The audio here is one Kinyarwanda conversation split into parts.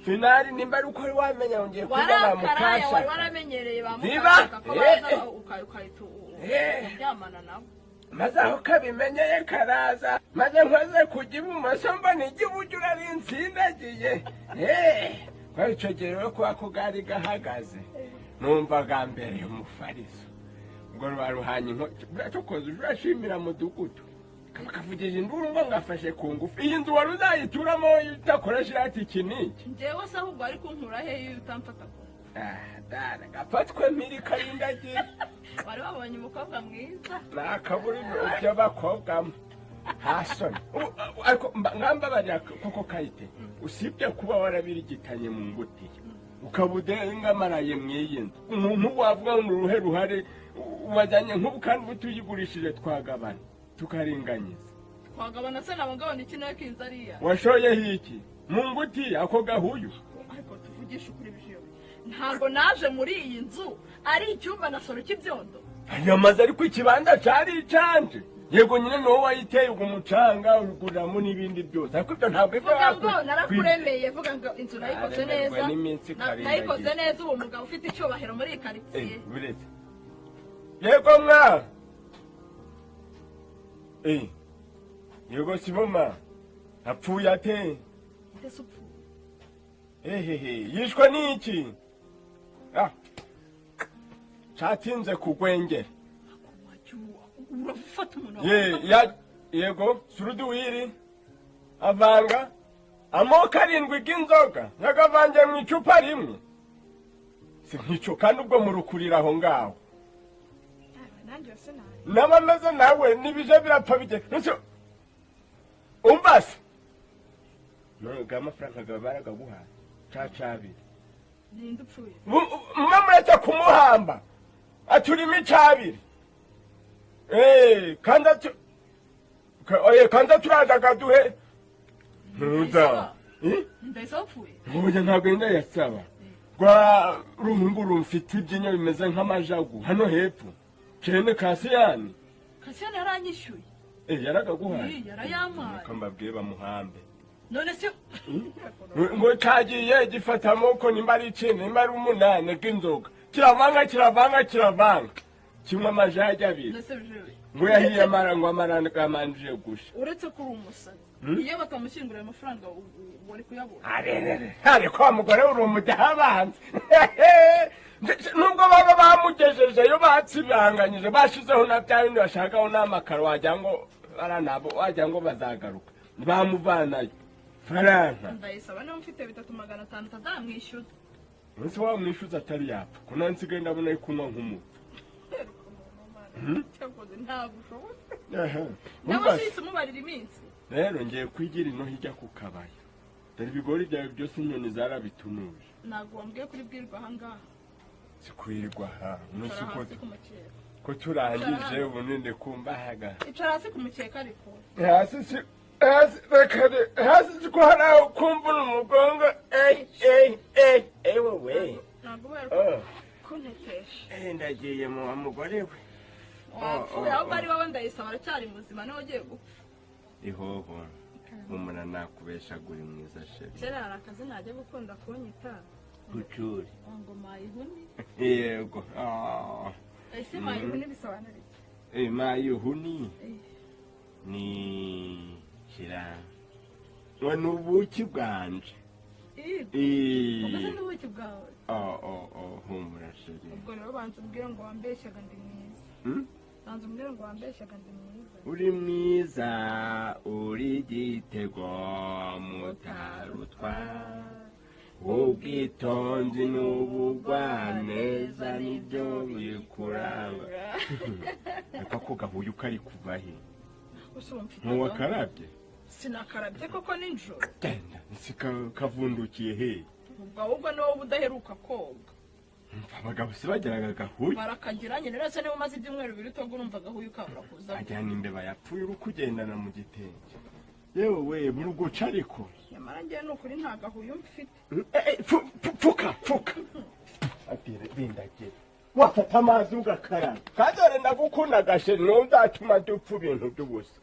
finali nimba ari uko wamenya ngiye kuba mukasha waramenyereye bamukashaka ko baza ukahita uryamana nabo maze aho kabimenyeye karaza maze nkoze kujya ibumoso mbona igiburyo ari insindagiye kwa icyo gihe rero kuba ko gari gahagaze numvaga mbere umufariso ubwo baruhanye tukoze urashimira mudugudu bakavugije induru ngo ngafashe ku ngufu iyi nzu wari uzayituramo utakoresha irati iki n'iki njyewe se ahubwo ari kunkura he iyo utamfata ko dana gafatwe mpiri karindagiye wari wabonye umukobwa mwiza nakaburi ibyo bakobwamo hasoni ariko ngambabarira koko kayite usibye kuba warabirigitanye mu ngutiye ukabudenga maraye mwiyi nzu umuntu wavuga ngo uruhe ruhare wajyanye nk'ubu kandi utuyigurishije twagabana tukaringanyiza twagabana se nabo ngabana iki nayo kinza ariya washoyeho iki mu ngutiye ako gahuyu ariko tuvugisha ukuri Bijiyobija ntabwo naje muri iyi nzu ari icyumba na soro cy'ibyondo yamaze ariko ikibanza cyari icanje yego nyine niwo wayiteye ubwo umucanga uguriramo n'ibindi byose ariko ibyo ntabwo vuga ngo narakuremeye vuga ngo inzu nayikoze neza nayikoze neza uwo mugabo ufite icyubahiro muri iyi karitsiye yego mwa yego siboma apfuye ate yishwe n'iki cyatinze kugwengera urafata umuntu yego suruduwiri avanga amoko arindwi y'inzoga yagavangiye mu icupa rimwe si nk'icyo kandi ubwo murukurira aho ngaho n'abameze nawe n'ibije birapfa bigeze umbase ntabwo amafaranga baragaguhaye cacabiri ninde upfuye muretse kumuhamba aturimo icabiri kandi aturazaga duhe ntuza ndahise wapfuye ubuye ntabwo yenda yasaba rwa ruhungu rumfite ibyinyo bimeze nk'amajagu hano hepfo kirene kasiyani yaranyishyuye yaragaguhaye yarayampaye mbabwiye bamuhambe none se ngo cagiye gifata amoko nimba ari icenda nimba ari umunane bw'inzoga kiravanga kimwe amajagi abiri ngo yahiye amara ngo amarane gamanjije gusha uretse kuri umusazi iyo batamushyingurira amafaranga wari kuyabona ariko wa mugore uri umudahabanze nubwo baba bamugejeje iyo batsibanganyije bashizeho na bya bindi bashakaho n'amakaro wagira ngo baranabo wagira ngo bazagaruka bamuvanayo faranga ndayisaba niba mfite 3,500 tazamwishyuza umunsi wamwishyuza atari yapfa ko nansigaye ndabona ari kunywa nk'umuti cyakoze ntabwo ushobora nawe sisi umubarira iminsi rero ngiye kwigira ino hirya ku kabaya dore ibigori byawe byose inyoni zarabitunuje ntabwo wambwiye kuri bwirwa ahangaha sikwirirwa aha umunsi ko turangije ubu ninde kumbahaga icara hasi ku mukeka ariko hasi siko hari aho kumvuna umugongo wowe ntabwo bari kuntetesha ndagiye mu mugore we wapfuye ahubwo ari wowe ndayisaba aracyari muzima niwe ugiye gupfa ihoho umuna nakubeshagura mwiza sheri kera hari akazi najya gukunda kunyita gucuri ngo mayihuni yego ese mayihuni bisobanura iki mayihuni ni kira ni ubuki bwanje ubwo ni ubuki bwawe humura sheri ubwo rero banza umbwire ngo wambeshyaga ndi mwiza banza umbwire ngo wambeshyaga ndi mwiza uri mwiza uri igitego mutarutwa ubwitonzi n'ubugwaneza nibyo bikuranga reka ko gahuye ukari kuva he ntuwakarabye sinakarabye koko nijoro genda kavundukiye he ubwo ahubwo ni wowe udaheruka koga abagabo si bageraga gahuye barakagira nyine rero se niba umaze ibyumweru bibiri utoga urumva gahuye ukabura kuza ajyana imbeba yapfuye uri kugendana mu gitenge yewe we muri ubwo uca ariko nyamara ngewe ni ukuri nta gahuye mfite pfuka rindagira wafata amazi ugakaraba kandi dore ndagukunda gasheri ntuzatuma dupfa ibintu by'ubusa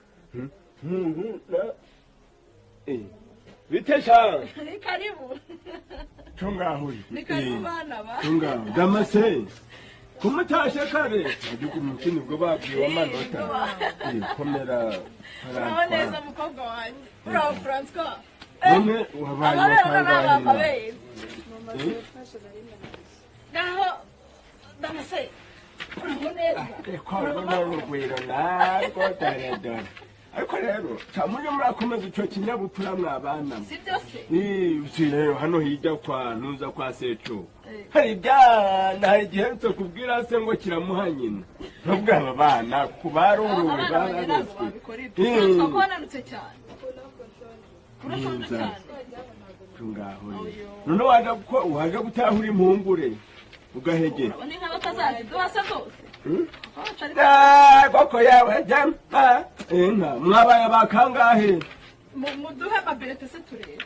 Bitesha. Ni karibu. Chungaho. Ni karibu bana ba. Chungaho. Damase. Kumutashe kare. Aduku mukini bwo babwiwe amanota. Komera. Uraho neza mukobwa wanjye. Uraho Francois. None wabaye kangahe? Naho Damase. Uraho neza. Ko no rugwiro narwo daredore. Ariko rero cyamuje murakomeza ico kinyabupfura mwabana. Si byose? Si rero hano hijya kwa ntuza kwa Seco. Hari ibyana hari igihe cyo kubwira se ngo kiramuha nyina. Nubwo aba bana kubaruruwe barabeswe. Twakonanutse cyane. Urashonje cyane. Tungaho. None waje gutahura impungure ugahegera. Ni nk'abatazazi duhasa rwose. Koko yawe jampa inka mwabaye bakangahe muduhe amabirete se turebe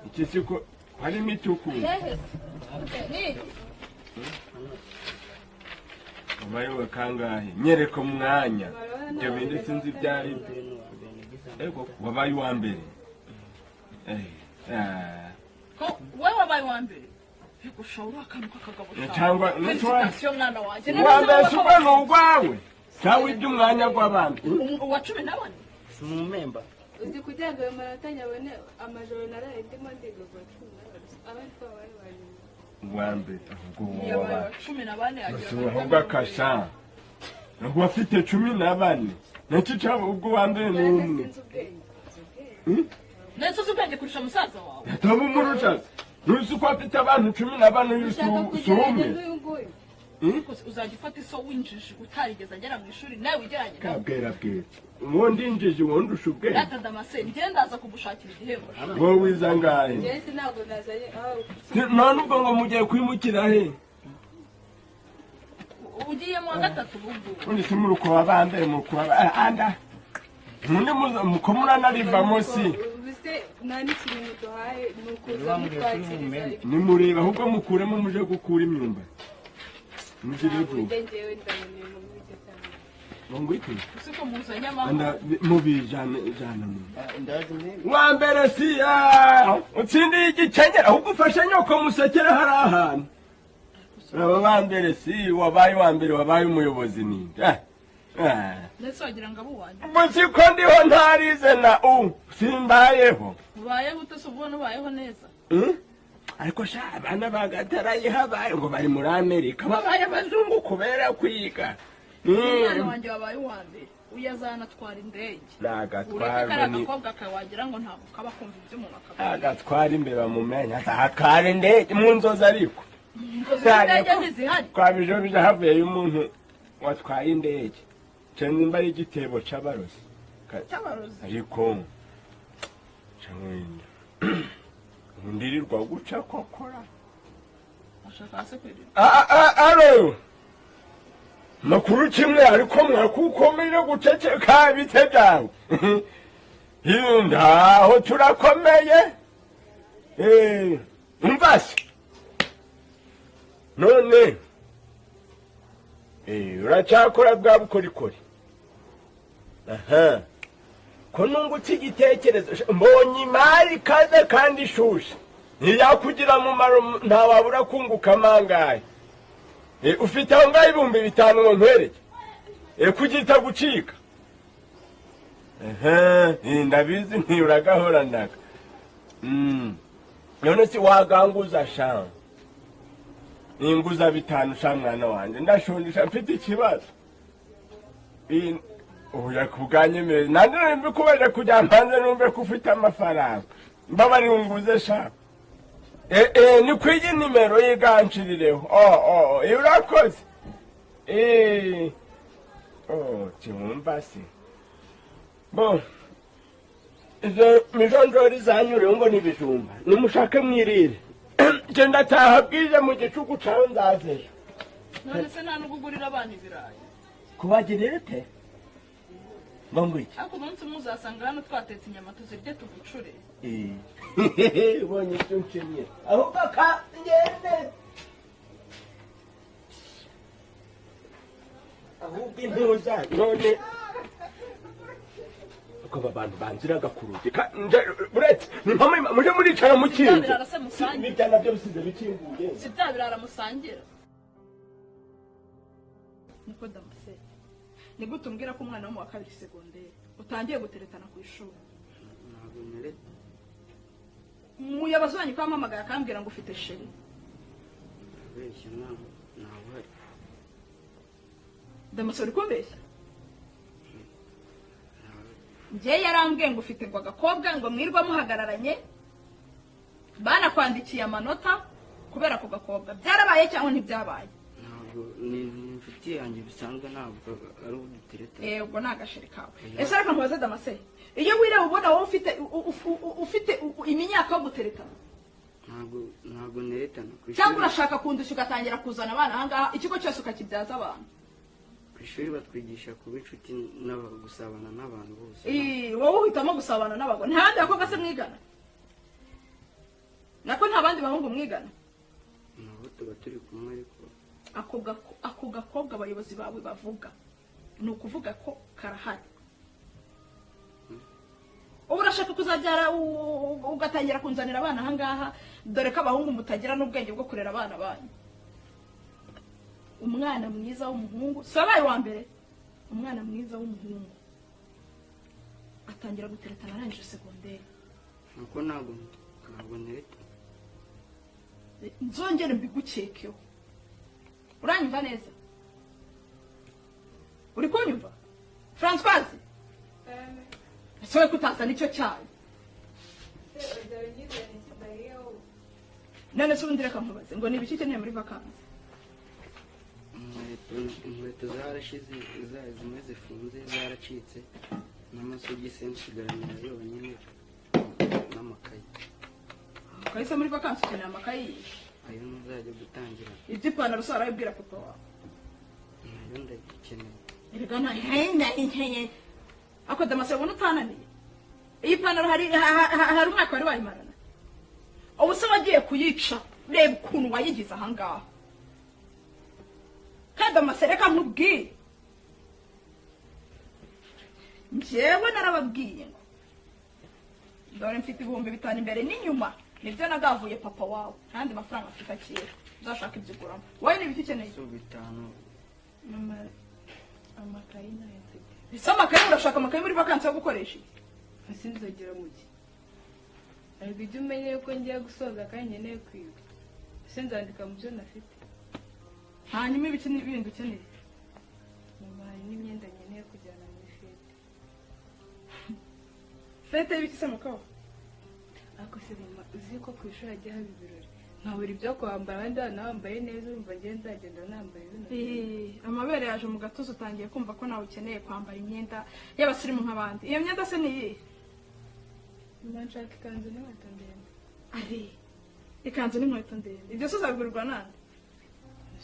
iki siko hari mituku mwabaye kangahe nyereko mwanya ibyo bindi sinzi byari ego wabaye wa mbere ko wewe wabaye wa mbere Ushobora akanuka kagabo cyangwa n'itwasyo mwana waje wanda suba n'ugwawe sawe iby'umwanya gw'abantu wa 14 si mu memba uzi kugira ngo maratanya abone amajoro naraye ndimo ndiga kwa 14 abandi babaye bari wambe ubwo wa 14 agira ahubwo akasha ngo afite 14 nacyo cyabo ubwo wambe n'umwe nese ubwenge kurusha musaza wawe tabu murushaza Nusu kwa afite abantu 14 y'usume. Uzajya ufata iso winjije utarigeza agera mu ishuri nawe ugeranye kabwera bwe. Wondi injije wondi ushubwe. Data Damase ndaza kugushakira igihembo. Wowe wizangaye. Yes ntabwo nazaye. None ubwo ngo mugiye kwimukira he? Ugiye mu gatatu bumbu. Undi simuru ko abande mu kwa anda. Mundi mukomuna narivamo si. Nani kintu duhaye nukuza mutwakiriza nimureba ahubwo mukuremo muje gukura imyumba mujirego ndenjewe ndabone mu bije cyane ngo iki usiko muzanya mama mubijana wa mbere si utsindi igicenyera ahubwo ufashe nyoko musekera hari ahantu aba ba mbere si wabaye wa mbere wabaye umuyobozi ni Nese wagira ngo abo wanje. Musiko ndiho ntarize na simbayeho. Ubaye gute subona ubayeho neza? Ariko sha abana bagataraye habaye ngo bari muri Amerika babaye abazungu kubera kwiga. Umwana wanje wabaye uwambere. Uyazana twara indege. Nagatwara ni akobwa kawagira ngo ntabwo kaba kumva ibyo umuntu akaba. Agatwara imbeba mu menya atwara indege mu nzoza ariko. Indege ntizihari. Kwabijo bijahavuye y'umuntu watwaye indege. Cyangwa ari igitebo c'abarozi. C'abarozi. Ariko cyangwa ndirirwa guca kokora. Ashaka se kwiri. Alo. Makuru kimwe ariko mwakukomeje guceceka bite byawe. Hinda aho turakomeye. Umvasi. None uracyakora bwa bukorikori. Aha. Ko nungutse igitekerezo mbonye imari kaze kandi ishushe. Ntiyakugira mu maro ntawabura kunguka mangaye. Ufite aho ngaho 5,000 ngo nkwereke. Kugita gucika. Aha, ndabizi ntiuragahoranaga. None si waganguza sha. Ninguza 5 sha mwana wanje ndashondisha mfite ikibazo. Yakuganye nande mbikubaje kujya mpanze numve ko ufite amafaranga. Mbabari unguze sha. Ni kwigi nimero yiganshirireho. Urakoze. Timumbasi. Bon. Izo mijonjori zanyure ngo nibijumba. Nimushake mwirire. Genda tahabwije mu gicuku cyawe nzaze. None se nta nugugurira abana ibirayi. Kubagirira te? Bongo iki? Ako munsi muzasanga hano twatetse inyama tuzirye tugucure. Ubonye icyo nkenye. Ahubwo ka ngende. Ahubwo intuza none ariko aba bantu banziraga kuruge buretse ni mpamwe muje muricara mu kintu n'ibyana byo bisize bikinguye sibya birara musangira niko Damase ni gute umbwira ko umwana wo mu wa kabiri segonderi utangiye guteretana ku ishuri ntabwo nereta umuyobozi wanyu kwampamagara akambwira ngo ufite sheri abeshya ntabwo hari Damase uri kumbeshya njye yarambwiye ngo ufite ngo agakobwa ngo mwirwa muhagararanye banakwandikiye amanota kubera ko gakobwa byarabaye cyangwa ntibyabaye ntabwo ni inshuti yanjye bisanzwe ntabwo ari udutereta ubwo ni agasheri kawe ese reka nkubaze Damase iyo wireba ubona wowe ufite imyaka yo guteretana ntabwo neretana cyangwa urashaka kundusha ugatangira kuzana abana ahangaha ikigo cyose ukakibyaza abantu ku ishuri batwigisha kuba inshuti gusabana n'abantu bose wowe uhitamo gusabana n'abagore nta bandi bakobwa se mwigana nako nta bandi bahungu mwigana nabo tuba turi kumwe ariko ako gakobwa abayobozi bawe bavuga ni ukuvuga ko karahari ubu urashaka kuzabyara ugatangira kunzanira abana ahangaha dore ko abahungu mutagira n'ubwenge bwo kurera abana banyu umwana mwiza w'umuhungu sabaye wa mbere umwana mwiza w'umuhungu atangira guteretana arangije segonderi nuko ntabwo nereta nzongere mbigukekeho uranyumva neza uri kunyumva Françoise sowe kutaza nicyo cyayo none se ubundi reka nkubaze ngo ni ibiki ukeneye muri vakansi inkweto zarashize zimwe zifunze zaracitse n'amasogisi nsigaranira yonyine n'amakayi kahise muri vakansi ukeneye amakayi ayo ntuzajya gutangira iby'ipantaro se warabibwira papa wawe nayo ndagikeneye erega ntahe ako Damase ubona utananiye iyi pantaro hari umwaka wari wayimarana ubu se wagiye kuyica reba ukuntu wayigize ahangaha kandi Damase reka nkubwire njyewe narababwiye ngo dore mfite 5,000 imbere n'inyuma nibyo nagavuye papa wawe kandi amafaranga afite akira uzashaka ibyo uguramo wowe ni ibiki ukeneye so bitanu amakayi n'ayandi ese amakayi urashaka amakayi muri vakansi yo gukoresha sinzogera mu gihe ariko ibyo umenye yuko ngiye gusoza kandi nkeneye kwiga ese nzandika mu byo nafite hanyuma ibiki n'ibindi ukeneye nyuma hari n'imyenda nkeneye kujyana muri fete fete y'ibiki se mukaba ariko se uzi ko ku ishuri hajya haba ibirori nkabura ibyo kwambara abandi bana bambaye neza urumva ngiye nzagenda nambaye bino amabere yaje mu gatuza utangiye kumva ko nawe ukeneye kwambara imyenda y'abasirimu nk'abandi iyo myenda se ni iyihe nyuma nshaka ikanzu n'inkweto ndende ikanzu n'inkweto ndende ibyo se uzabigurirwa nande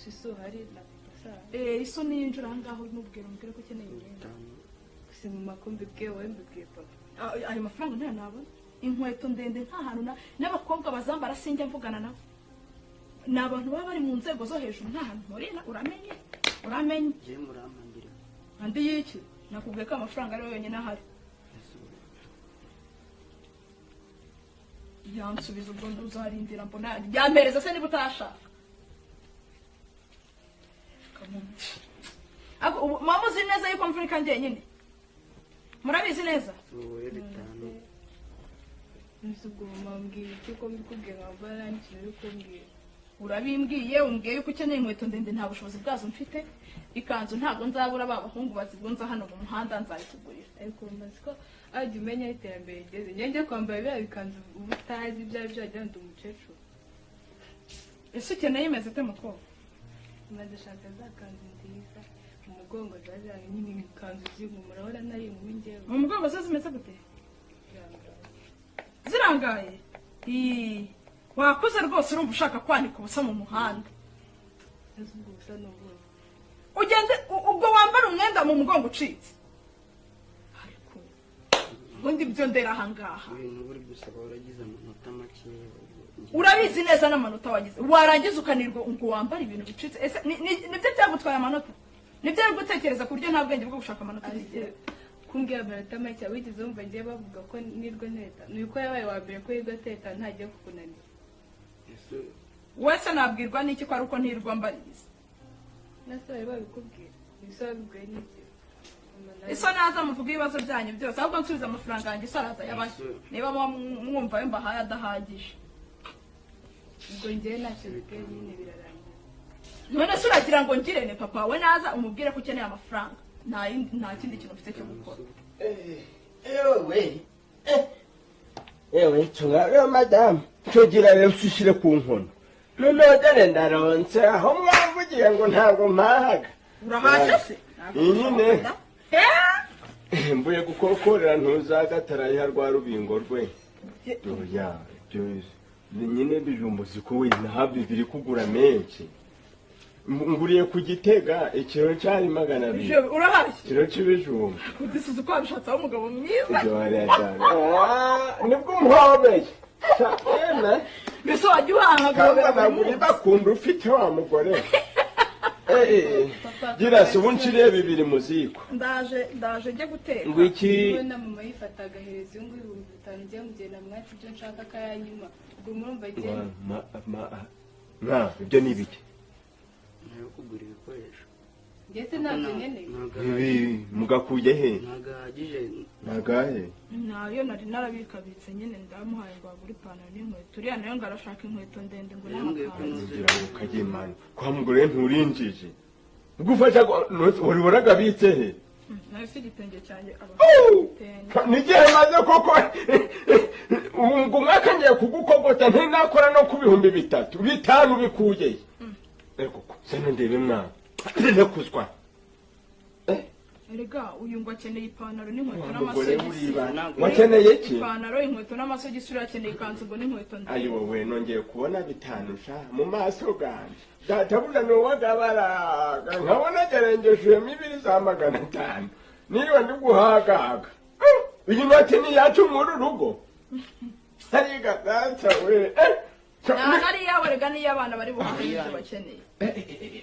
isu hari na papa isu niyinjira ahangaho umubwira ko ukeneye imyenda gusa mu makumbi bwe wowe mbibwiye papa ayo mafaranga ntayo nabona inkweto ndende nta hantu n'abakobwa bazambara sinjya mvugana nabo ni abantu baba bari mu nzego zo hejuru nta hantu murina uramenye ngiye murampandira andi y'iki nakubwiye ko amafaranga ari yonyine ahari yansubiza ubwo uzarindira mbona yampereza se niba utashaka mama uzi neza yuko mvunika njyenyine murabizi neza wowe bitanu ubwo mambwira iki ko mbikubwiye nkaba n'ikintu uri kumbwira urabimbwiye umbwiye yuko ukeneye inkweto ndende nta bushobozi bwazo mfite ikanzu ntabwo nzabura ba bahungu bazibunza hano mu muhanda nzayitugurira ariko mbazi ko ajya umenya aho iterambere rigeze njye kwambara biriya bikanzu uba utazi ibyo ari byo wagira ngo ndi umukecuru ese ukeneye imeze ute mukobwa maze ashaka za kanzu nziza mu mugongo zaziranga nyine ikanzu z'impu murabona nari inkumi njyewe mu mugongo zo zimeze gute zirangaye wakuze rwose urumva ushaka kwanika ubusa mu muhanda ubwo busa n'ubundi ugende ubwo wambara umwenda mu mugongo ucitse ariko ubundi byo ndera ahangaha ibintu uri gusaba waragize amanota makeya urabizi neza n'amanota wagize warangiza ukanirwa ngo wambara ibintu bicitse ese nibyo byagutwaye amanota nibyo ari gutekereza ku buryo nta bwenge bwo gushaka amanota kumbwira amanota make wigeze wumva ngiye bavuga ko nirwo nteta ni uko yabaye wa mbere ko yirwa teta ntagiye kukunanira wese nabwirwa n'iki ko ari uko ntirwa mbariza nase bari babikubwira ibisa babibwiye n'iki iso naza muvuga ibibazo byanyu byose ahubwo nsubiza amafaranga yanjye iso araza yabaye niba mwumva mbahaye adahagije ubwo ngewe ntacyo bibwiye nyine birarangira none se uragira ngo ngirene papa we naza umubwire ko ukeneye amafaranga nta kindi kintu ufite cyo gukora ewe tunga madamu tugira rero ushyire ku nkono noneho dore ndaronse aho mwavugiye ngo ntabwo mpahaga urahaje se nyine mbuye gukokorera ntuzagatarayiha rwa rubingo rwe oya nyine bijumbuzi ko wenda habi biri kugura menshi nguriye ku Gitega ikiro cyari 200 urahaje ikiro cy'ibijumba udisize uko wabishatse aho umugabo mwiza nibwo umuhobeye mbese wajya uhahagurira kandi bakunda ufite wa mugore gira se ubu nciriye 2 mu ziko ndaje njye guteka ngo iki na mama yifataga hereza ngo 5,000 ngiye mugenda mwati ibyo nshaka kayanyuma ubwo murumva agiye ibyo ni ibiki nayo kugura ibikoresho ngese ntabyo nyene mugakuye he ntagahagije nagahe nayo nari narabikabitse nyine ndamuhaye ngo agure ipantaro n'inkweto uriya nayo ngo arashaka inkweto ndende ngo n'amakanzu kugira ngo kagimana kwa mugore nturinjije gufasha wari waragabitse he nayo si igitenge cyanjye nigihe maze koko ngo umwaka ngiye kugukogota ntinakora no ku 3,000 5 bikuye eko seno ndebe mwana ndekuzwa erega uyu ngo akeneye ipantaro n'inkweto n'amasogisi n'amasogisi wakeneye iki ipantaro inkweto n'amasogisi uriya akeneye ikanzu ngo n'inkweto ndende ayi wowe nongeye kubona 5 sha mu maso ganje databuja nuwagabaraga nkabona gerengejemo 2 za 500 niyo ndiguhagaga iyi noti ni yacu muri rugo hariga data we nari yawe rega niyo abana bari buhahe ibyo bakeneye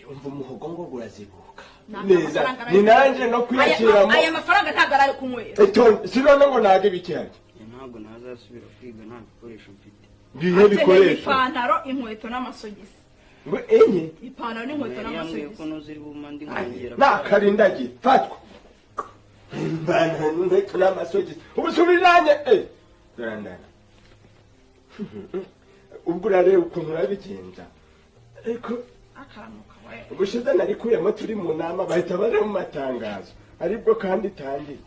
umva umuhogo ngo gurazibuka neza ni nanje no kwiyakiramo aya mafaranga ntabwo ari kunywera sinone ngo nage bikihari ntabwo nazasubira kwiga nta bikoresho mfite bihe bikoresho ipantaro inkweto n'amasogisi ngo enye ipantaro n'inkweto n'amasogisi ko noziri bumandi ngongera nakarindagi fatwa mbana n'inkweto n'amasogisi ubusubiranye garandana ubwo urareba ukuntu urabigenza ariko akaramuka we ubushize narikuyemo turi mu nama bahita baje mu matangazo aribwo kandi tangiye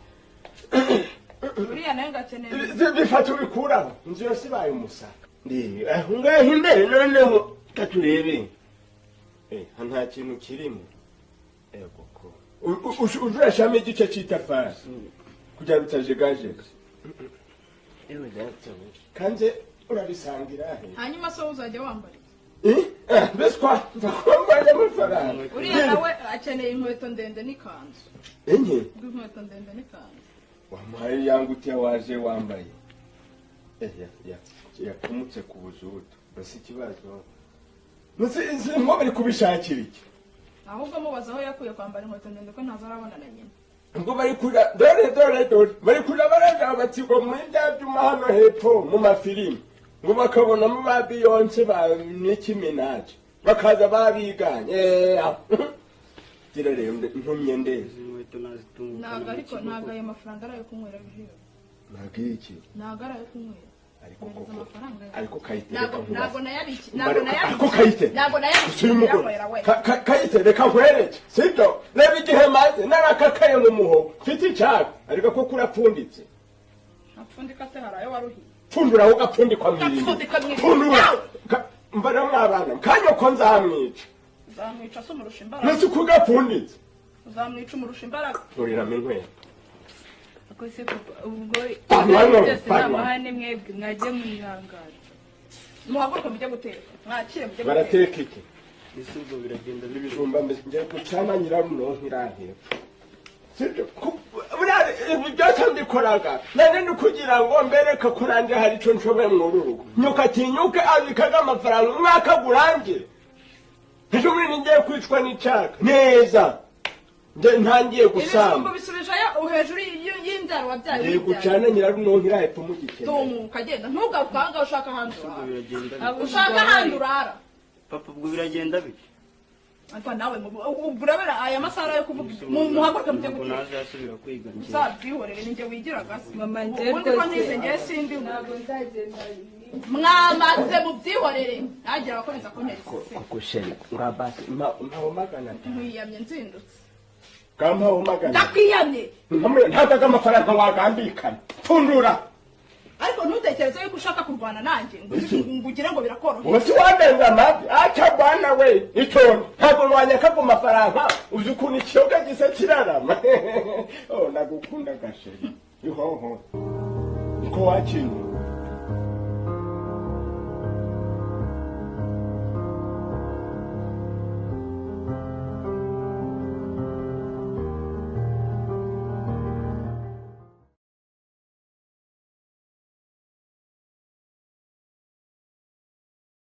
uriya nayo ngakeneye bifata ubikuraho inzu yose ibaye umusaka ngaho imbere noneho taturebe nta kintu kirimo ego ko ujurashamo igice cy'itafari kugira bitajegajega ewe datawe kanze urabisangira he hanyuma so uzajya wambara mbese kwambaye amafaranga uriya nawe akeneye inkweto ndende n'ikanzu enye inkweto ndende n'ikanzu wamuhaye yangutiya waje wambaye yakumutse ku buzutu basi ikibazo nzi ngo bari kubishakira iki ahubwo mubaza aho yakuye kwambara inkweto ndende ko ntazo arabona na nyina ubwo bari kura dore bari kura baraga batsigo muri bya byuma hano hepfo mu mafilimi ngo bakabonamo ba Beyonce ba Nicki Minaj bakaza babiganye gira rero ntumye ndeze inkweto nazitunga ntabwo ayo mafaranga arayo kunywera bijiyo ntabwo iki ntabwo arayo kunywera ariko kayite ntabwo nayabiki ntabwo kayite reka nkwereke sibyo reba igihe maze narakakaye mu muhogo mfite icyaka ariko ko kurapfunditse apfundika se harayo waruhiye pfundura aho gapfundikwa mwirinde pfundura mbara mwabana kanya ko nzamwica uzamwica se umurusha imbaraga nese uko gapfunditse uzamwica umurusha imbaraga uriramo inkweto akose ubwo byose n'amahane mwebwe mwagiye mwihangana muhaguruke mujye guteka mwakire mujye guteka barateka iki ese ubwo biragenda ibijumba njye gucana nyiraruno nkirahepfo sibyo ibi byose mbikoraga nane ni kugira ngo mbereke ko nanjye hari icyo nshoboye mu rugo nyuka atinyuke abikaga amafaranga umwaka gurangire ejo bundi ngiye kwicwa n'icyaka neza ntangiye gusamba ibijumba bisubije hejuru y'inzara wabyaye ngiye gucana nyirarunonkira hepfo mu gikene tumuka genda ntugaruka ushaka ahandi urara biragenda ushaka ahandi urara papa ubwo biragenda bite ariko nawe urabera aya masaha yo kuvuga muhaguruke mujye ubwo nazasubira kwiga uzabyihorere ninjye wigira gasi mama njye ubundi ko nize njye sindi ntabwo nzagenda mwamaze mubyihorere ntagira abakomeza kuntera isese kusheri ngabasi mpaho magana nkwiyamye nzindutse kampaho magana ndakwiyamye ntazaga amafaranga wagambikana pfundura ariko ntutekereze yuko ushaka kurwana nanjye ngo ugire ngo birakoroheye ubu si wandenza amavi aca bwana we icyondo ntabwo wanyaka ku mafaranga uzi ukuntu ikiyoga gisa kirarama nagukunda gasheri ihoho niko wakintu